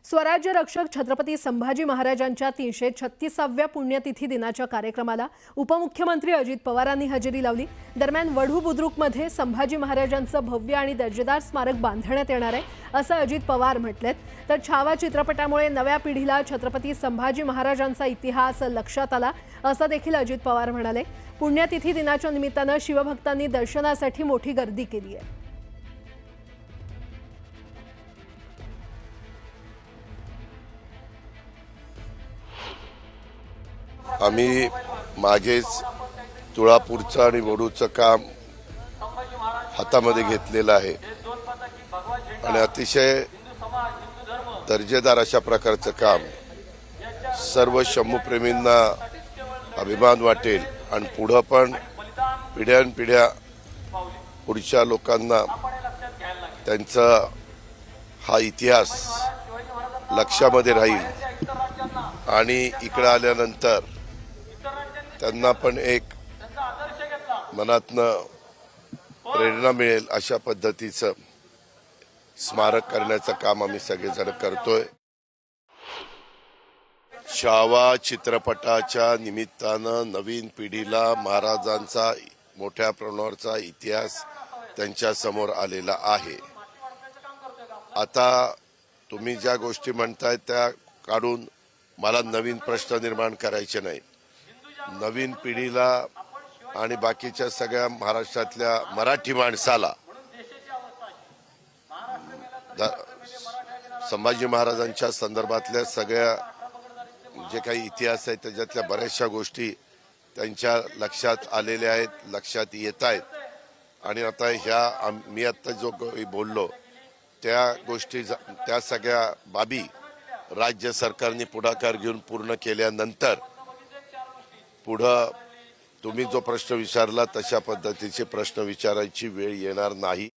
स्वराज्य रक्षक छत्रपती संभाजी महाराजांच्या 336व्या पुण्यतिथी दिनाच्या कार्यक्रमाला उपमुख्यमंत्री अजित पवारांनी हजेरी लावली। दरम्यान वढू बुद्रुकमध्ये संभाजी महाराजांचं भव्य आणि दर्जेदार स्मारक बांधण्यात येणार आहे, असं अजित पवार म्हटलेत। तर छावा चित्रपटामुळे नव्या पिढीला छत्रपती संभाजी महाराजांचा इतिहास लक्षात आला, असं देखील अजित पवार म्हणाले। पुण्यतिथी दिनाच्या निमित्तानं शिवभक्तांनी दर्शनासाठी मोठी गर्दी केली आहे। आम्ही मागेच तुळापूरचं आणि वढूचं काम हातामध्ये घेतलेलं आहे आणि अतिशय दर्जेदार अशा प्रकारचं काम सर्व शंभूप्रेमींना अभिमान वाटेल आणि पुढं पण पिढ्यानपिढ्या पुढच्या लोकांना त्यांचा हा इतिहास लक्षामध्ये राहील आणि इकडे आल्यानंतर त्यांना पण एक मनातनं प्रेरणा मिळेल अशा पद्धतीचं स्मारक करण्याचं काम आम्ही सगळेजण करतोय। छावा चित्रपटाच्या निमित्तानं नवीन पिढीला महाराजांचा मोठ्या प्रमाणावरचा इतिहास त्यांच्या समोर आलेला आहे। आता तुम्ही ज्या गोष्टी म्हणताय त्या काढून मला नवीन प्रश्न निर्माण करायचे नाही। नवीन पिढीला आणि बाकीच्या सगळ्या महाराष्ट्रातल्या मराठी माणसाला संभाजी महाराजांच्या संदर्भातल्या सगळ्या जे काही इतिहास आहे त्याच्यातल्या बऱ्याचशा गोष्टी त्यांच्या लक्षात आलेल्या आहेत, लक्षात येत आहेत आणि आता ह्या मी आता जो बोललो त्या गोष्टी त्या सगळ्या बाबी राज्य सरकारने पुढाकार घेऊन पूर्ण केल्यानंतर पुढं तुम्ही जो प्रश्न विचारला तशा पद्धतीचे प्रश्न विचारायची वेळ येणार नाही।